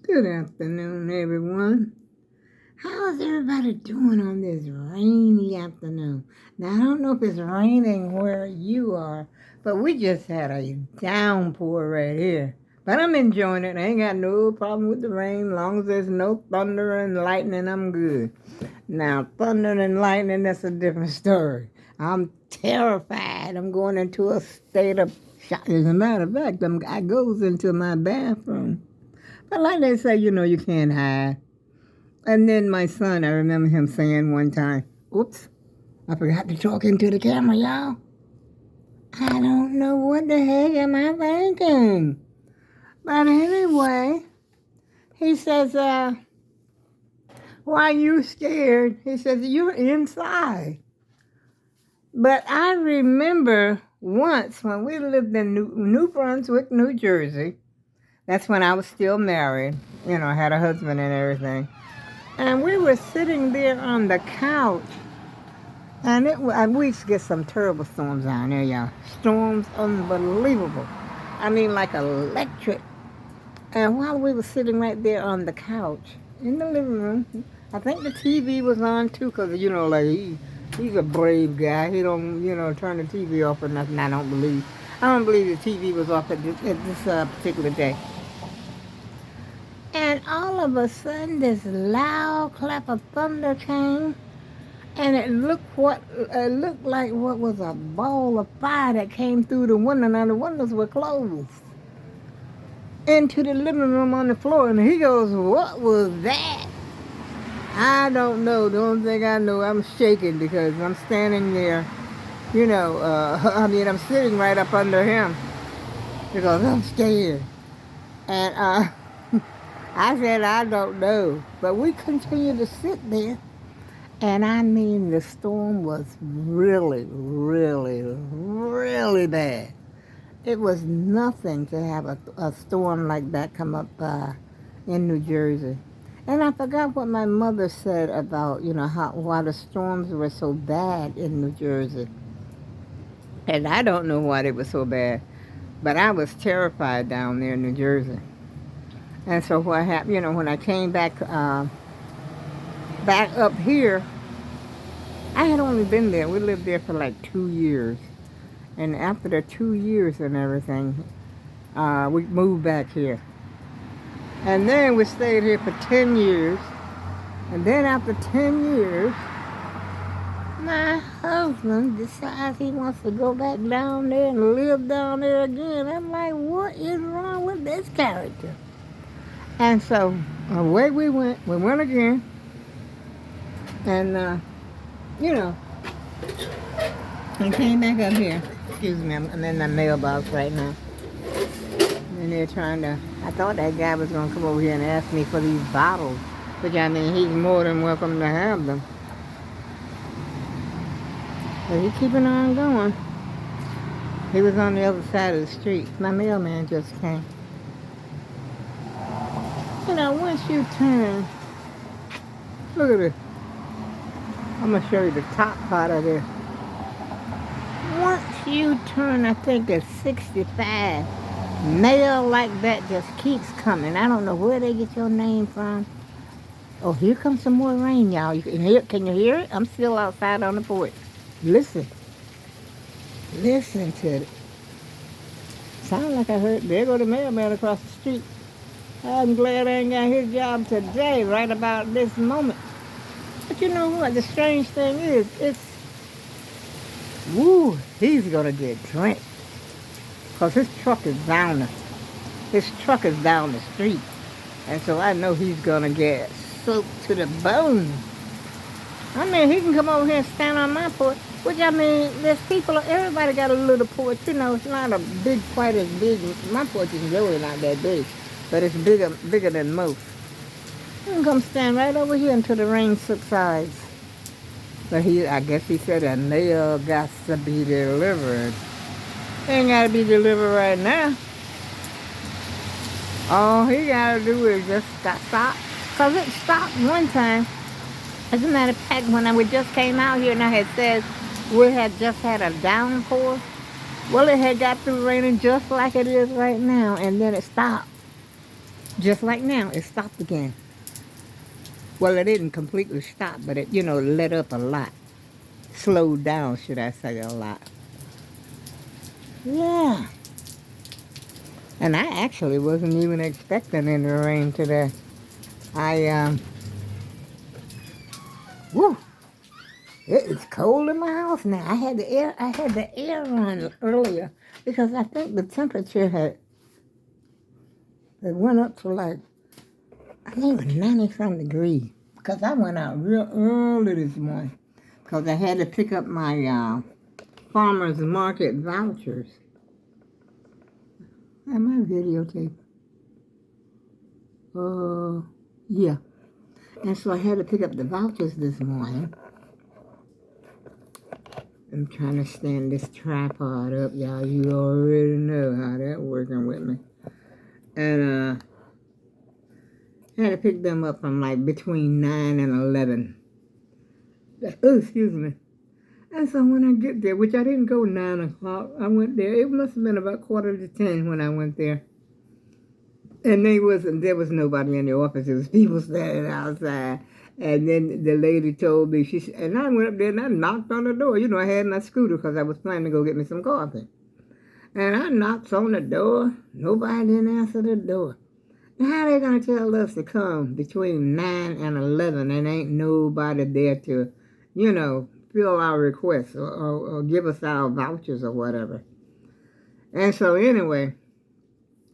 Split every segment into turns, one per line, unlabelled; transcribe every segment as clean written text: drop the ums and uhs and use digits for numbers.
Good afternoon, everyone. How's everybody doing on this rainy afternoon? Now, I don't know if it's raining where you are, but we just had a downpour right here. But I'm enjoying it. I ain't got no problem with the rain. As long as there's no thunder and lightning, I'm good. Now, thunder and lightning, that's a different story. I'm terrified. I'm going into a state of shock. As a matter of fact, I goes into my bathroom. But like they say, you can't hide. And then my son, I remember him saying one time, oops, I forgot to talk into the camera, y'all. I don't know what the heck am I thinking. But anyway, he says, why you scared? He says, you're inside. But I remember once when we lived in New Brunswick, New Jersey. That's when I was still married. I had a husband and everything. And we were sitting there on the couch. And we used to get some terrible storms down there, y'all. Storms, unbelievable. I mean, like electric. And while we were sitting right there on the couch in the living room, I think the TV was on too, because, like he's a brave guy. He don't, turn the TV off or nothing, I don't believe. I don't believe the TV was off at this particular day. And all of a sudden, this loud clap of thunder came. And it looked like what was a ball of fire that came through the window. Now the windows were closed. Into the living room on the floor. And he goes, what was that? I don't know. The only thing I know, I'm shaking because I'm standing there. I'm sitting right up under him. Because I'm scared. And I said, I don't know. But we continued to sit there. And I mean, the storm was really, really, really bad. It was nothing to have a storm like that come up in New Jersey. And I forgot what my mother said about, why the storms were so bad in New Jersey. And I don't know why they were so bad, but I was terrified down there in New Jersey. And so what happened, when I came back up here, I had only been there. We lived there for like 2 years. And after the 2 years and everything, we moved back here. And then we stayed here for 10 years. And then after 10 years, my husband decides he wants to go back down there and live down there again. I'm like, what is wrong with this character? And so away we went. We went again. And I came back up here. Excuse me, I'm in the mailbox right now. And they're I thought that guy was going to come over here and ask me for these bottles. Which, I mean, he's more than welcome to have them. But he's keeping on going. He was on the other side of the street. My mailman just came. Once you turn, look at this. I'm going to show you the top part of this. Once you turn, I think it's 65, mail like that just keeps coming. I don't know where they get your name from. Oh, here comes some more rain, y'all. Can you hear it? I'm still outside on the porch. Listen to it. Sound like I heard, there go the mailman across the street. I'm glad I ain't got his job today, right about this moment. But you know what? The strange thing is, he's going to get drenched. Because his truck is down the street. And so I know he's going to get soaked to the bone. I mean, he can come over here and stand on my porch. Which, I mean, everybody got a little porch. It's not quite as big. My porch is really not that big. But it's bigger than most. You can come stand right over here until the rain subsides. But I guess he said a mail got to be delivered. Ain't got to be delivered right now. All he got to do is just stop. Because it stopped one time. As a matter of fact, when we just came out here and I had said we had just had a downpour. Well, it had got through raining just like it is right now. And then it stopped. Just like now, it stopped again. Well, it didn't completely stop, but it, let up a lot. Slowed down, should I say, a lot. Yeah. And I actually wasn't even expecting any rain today. I, woo, it's cold in my house now. I had the air on earlier because I think the temperature it went up to like, I think it was 90-some degrees. Because I went out real early this morning because I had to pick up my farmer's market vouchers. Am I videotaping? Yeah. And so I had to pick up the vouchers this morning. I'm trying to stand this tripod up, y'all. You already know how that working with me. And I had to pick them up from like between 9 and 11. Oh, excuse me. And so when I get there, which I didn't go 9 o'clock, I went there. It must have been about 9:45 when I went there. And there was nobody in the office. There was people standing outside. And then the lady told me, and I went up there and I knocked on the door. I had my scooter because I was planning to go get me some coffee. And I knocked on the door. Nobody didn't answer the door. Now, how they going to tell us to come between 9 and 11 and ain't nobody there to, fill our requests or give us our vouchers or whatever? And so anyway,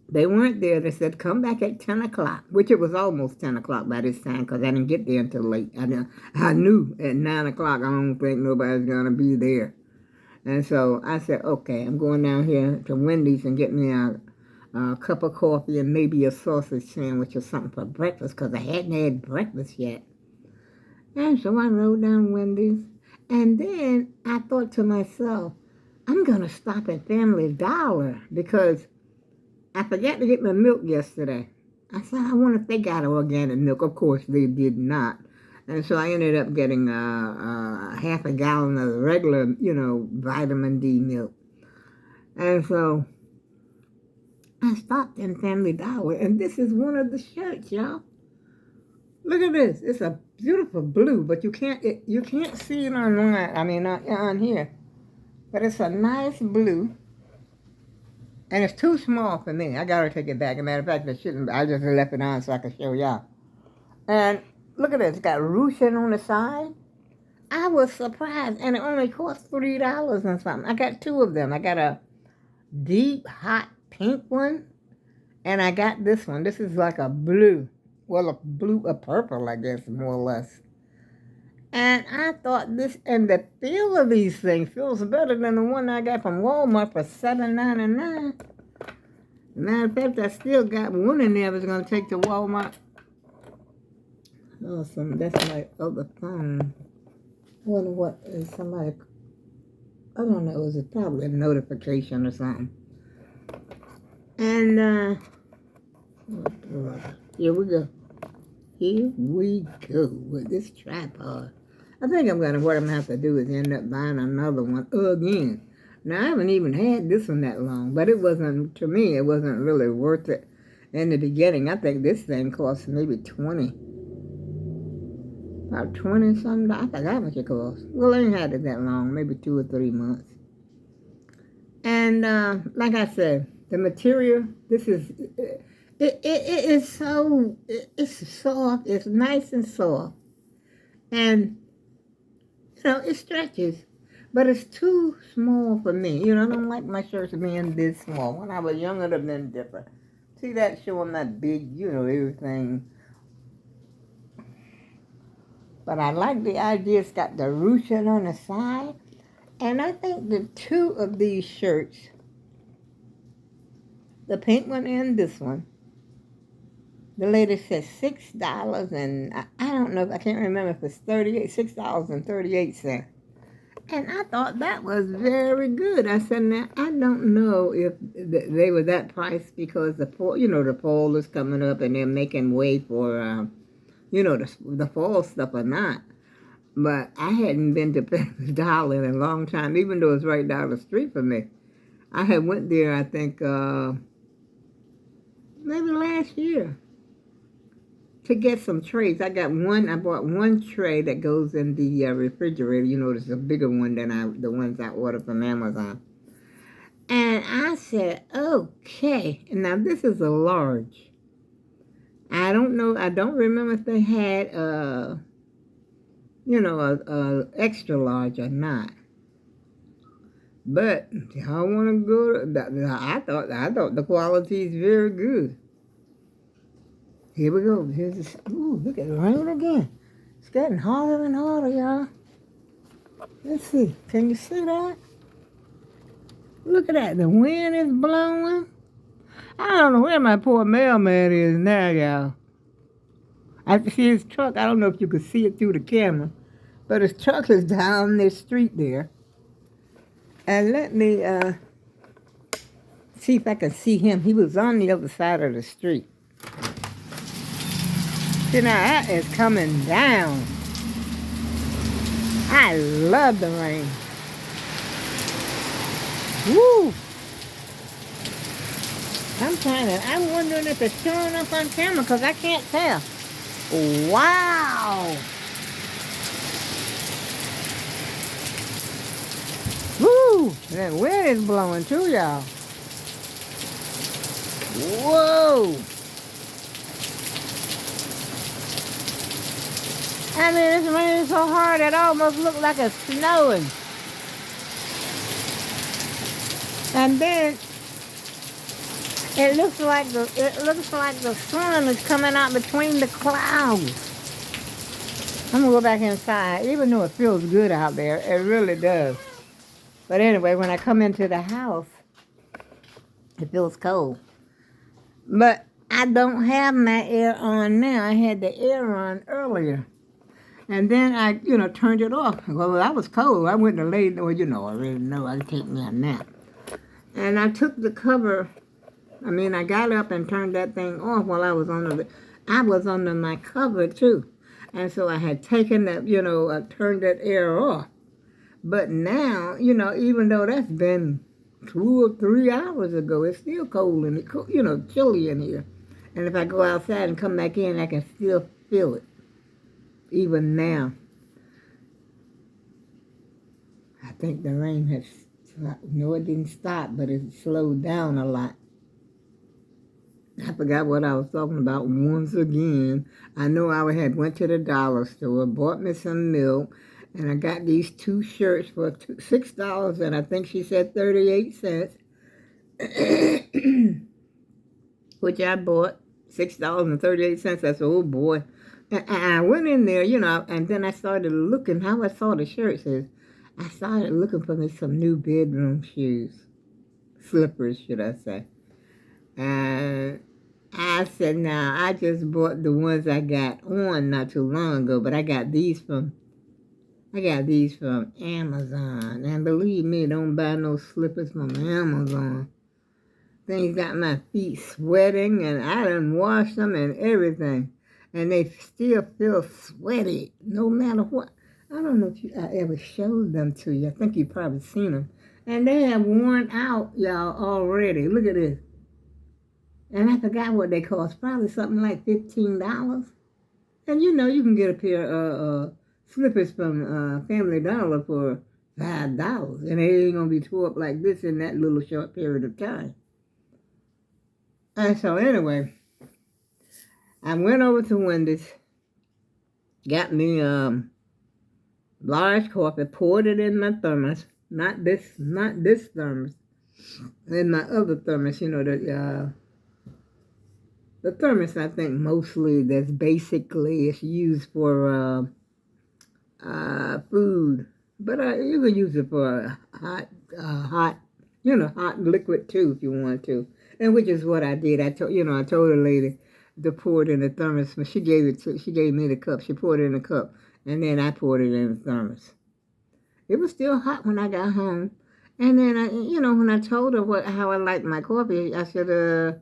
they weren't there. They said, come back at 10 o'clock, which it was almost 10 o'clock by this time because I didn't get there until late. I knew at 9 o'clock I don't think nobody's going to be there. And so I said, okay, I'm going down here to Wendys and get me a cup of coffee and maybe a sausage sandwich or something for breakfast because I hadn't had breakfast yet. And so I rode down Wendys. And then I thought to myself, I'm going to stop at Family Dollar because I forgot to get my milk yesterday. I said, I wonder if they got organic milk. Of course, they did not. And so I ended up getting half a gallon of regular, vitamin D milk. And so I stopped in Family Dollar, and this is one of the shirts, y'all. Look at this. It's a beautiful blue, but you can't see it on here. But it's a nice blue. And it's too small for me. I gotta take it back. As a matter of fact, I just left it on so I could show y'all. And look at this. It's got ruching on the side. I was surprised. And it only cost $3 and something. I got two of them. I got a deep, hot pink one. And I got this one. This is like a blue. Well, a purple, I guess, more or less. And I thought and the feel of these things feels better than the one I got from Walmart for $7.99. Matter of fact, I still got one in there I was going to take to Walmart. Oh, that's my other phone. I wonder what is somebody, I don't know, it was probably a notification or something. And, here we go. Here we go with this tripod. I think what I'm going to have to do is end up buying another one again. Now, I haven't even had this one that long, but to me, it wasn't really worth it in the beginning. I think this thing cost maybe about 20 something. I forgot how much it cost. Well, I ain't had it that long, maybe 2 or 3 months. And like I said, the material, this is, it's soft, it's nice and soft. And, it stretches. But it's too small for me. I don't like my shirts being this small. When I was younger, it would have been different. See that showing that big, everything. But I like the idea it's got the ruching on the side. And I think the two of these shirts, the pink one and this one, the lady said $6, and I don't know, I can't remember if it's $6.38. And I thought that was very good. I said, now, I don't know if they were that price because the fall is coming up and they're making way for, the fall stuff or not. But I hadn't been to Family Dollar in a long time, even though it's right down the street from me. I had went there, I think, maybe last year. to get some trays. I bought one tray that goes in the refrigerator. You know, it's a bigger one than the ones I ordered from Amazon. And I said, okay. Now, this is a large. I don't know. I don't remember if they had, a extra large or not. But y'all want to go? I thought the quality is very good. Here we go. Ooh, look at the rain again. It's getting harder and harder, y'all. Let's see. Can you see that? Look at that. The wind is blowing. I don't know where my poor mailman is now, y'all. I see his truck. I don't know if you can see it through the camera, but his truck is down this street there. And let me see if I can see him. He was on the other side of the street. See, now that is coming down. I love the rain. Woo! I'm wondering if it's showing up on camera because I can't tell. Wow! Woo! That wind is blowing too, y'all. Whoa! I mean, it's raining so hard it almost looks like it's snowing. And then it looks like the sun is coming out between the clouds. I'm gonna go back inside, even though it feels good out there. It really does. But anyway, when I come into the house, it feels cold. But I don't have my air on now. I had the air on earlier. And then I, turned it off. Well, I was cold. I went to lay, I already know I could take me a nap. And I took the cover, I got up and turned that thing off while I was under my cover too. And so I had taken that, turned that air off. But now, even though that's been 2 or 3 hours ago, it's still cold and, chilly in here. And if I go outside and come back in, I can still feel it. Even now. I think the rain has stopped. No, it didn't stop, but it slowed down a lot. I forgot what I was talking about once again. I know I went to the dollar store, bought me some milk, and I got these 2 shirts for $6, and I think she said 38 cents, which I bought $6.38. I said, oh boy. And I went in there, and then I started looking. How I saw the shirts is, I started looking for me some new bedroom shoes. Slippers, should I say. And I said, now, I just bought the ones I got on not too long ago, but I got these from Amazon. And believe me, don't buy no slippers from Amazon. Things got my feet sweating, and I done washed them and everything. And they still feel sweaty, no matter what. I don't know if I ever showed them to you. I think you've probably seen them. And they have worn out, y'all, already. Look at this. And I forgot what they cost. Probably something like $15. And you can get a pair of slippers from Family Dollar for $5. And they ain't going to be tore up like this in that little short period of time. And so anyway, I went over to Wendys, got me large coffee, poured it in my thermos, not this thermos, in my other thermos, the thermos I think mostly that's basically it's used for food, but you can use it for hot liquid too if you want to, and which is what I did. I told the lady to pour it in the thermos. She gave me the cup. She poured it in the cup, and then I poured it in the thermos. It was still hot when I got home, and then when I told her how I liked my coffee, I said a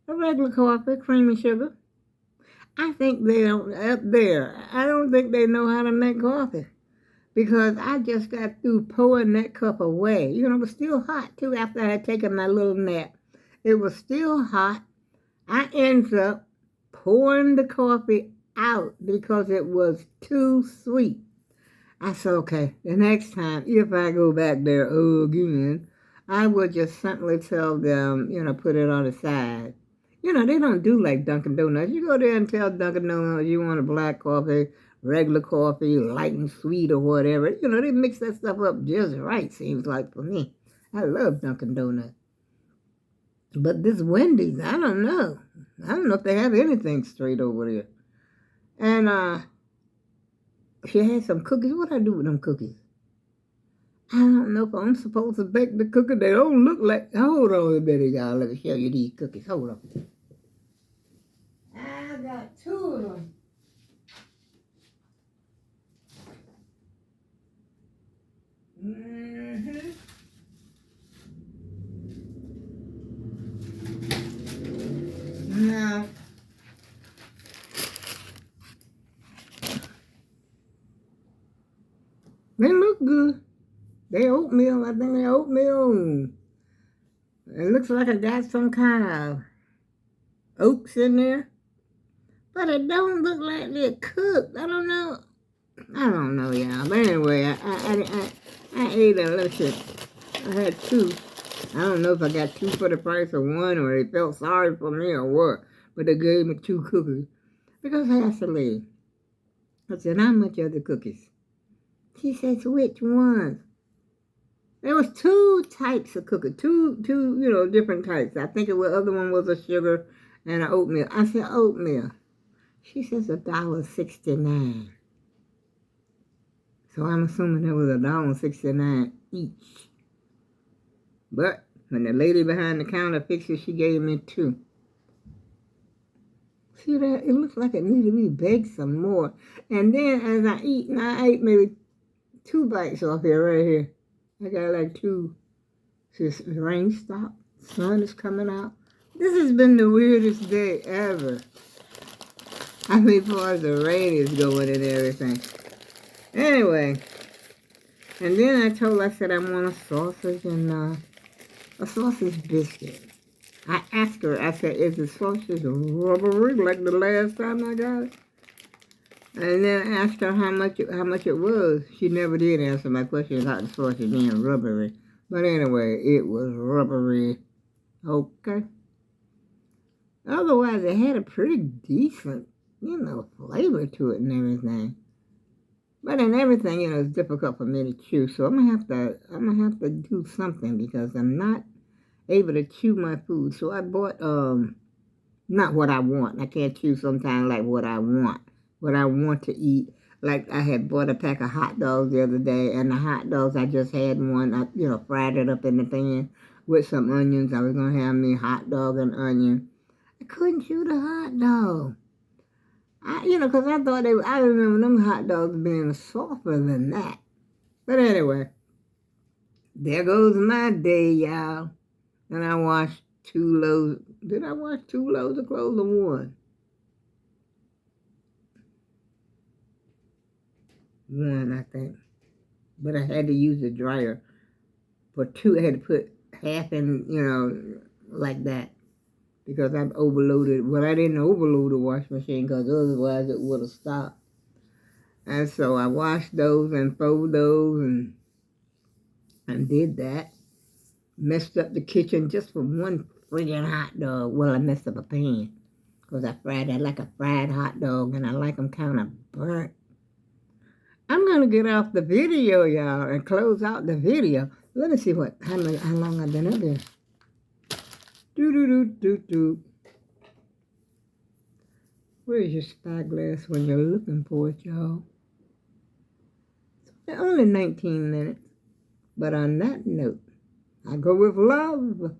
regular coffee, cream and sugar. I think they don't up there. I don't think they know how to make coffee because I just got through pouring that cup away. It was still hot too after I had taken my little nap. It was still hot. I ended up pouring the coffee out because it was too sweet. I said, okay, the next time, if I go back there again, I will just simply tell them, put it on the side. They don't do like Dunkin' Donuts. You go there and tell Dunkin' Donuts you want a black coffee, regular coffee, light and sweet or whatever. They mix that stuff up just right, seems like for me. I love Dunkin' Donuts. But this Wendy's, I don't know. I don't know if they have anything straight over there. And she had some cookies. What I do with them cookies? I don't know if I'm supposed to bake the cookies. They don't look like... Hold on a minute, y'all. Let me show you these cookies. Hold on. I got 2 of them. Mm-hmm. Now, they look good. They oatmeal. I think they're oatmeal. It looks like I got some kind of oats in there. But it don't look like they're cooked. I don't know. Y'all. But anyway, I ate a little bit. I had 2. I don't know if I got 2 for the price of 1 or they felt sorry for me or what. But they gave me 2 cookies. Because I asked the lady. I said, how much are the cookies? She says, which ones? There was 2 types of cookies. Two, different types. I think the other one was a sugar and an oatmeal. I said, oatmeal. She says $1.69. So I'm assuming it was $1.69 each. But when the lady behind the counter fixed it, she gave me 2. See that? It looks like it needs to be baked some more. And then as I eat, and I ate maybe 2 bites off here, right here. I got like 2. Since the rain stopped, sun is coming out. This has been the weirdest day ever. I mean, as far as the rain is going and everything. Anyway, and then I said I want a sausage and a sausage biscuit. I asked her, I said, is the sausage rubbery like the last time I got it? And then I asked her how much it was. She never did answer my question about the sausage being rubbery. But anyway, it was rubbery. Okay. Otherwise, it had a pretty decent, flavor to it and everything. But in everything, it's difficult for me to chew. So I'm gonna have to do something because I'm not able to chew my food. So I bought not what I want. I can't chew sometimes like what I want to eat. Like I had bought a pack of hot dogs the other day, and the hot dogs, I just had one. I fried it up in the pan with some onions. I was gonna have me hot dog and onion. I couldn't chew the hot dog. Because I thought I remember them hot dogs being softer than that. But anyway, there goes my day, y'all. And I washed 2 loads. Did I wash 2 loads of clothes or 1? 1, I think. But I had to use the dryer for 2. I had to put half in, like that. Because I've overloaded. Well, I didn't overload the wash machine because otherwise it would have stopped. And so I washed those and folded those and did that. Messed up the kitchen just for 1 friggin' hot dog. Well, I messed up a pan because I like a fried hot dog and I like them kind of burnt. I'm going to get off the video, y'all, and close out the video. Let me see how long I've been up here. Where's your spyglass when you're looking for it, y'all? Only 19 minutes. But on that note, I go with love.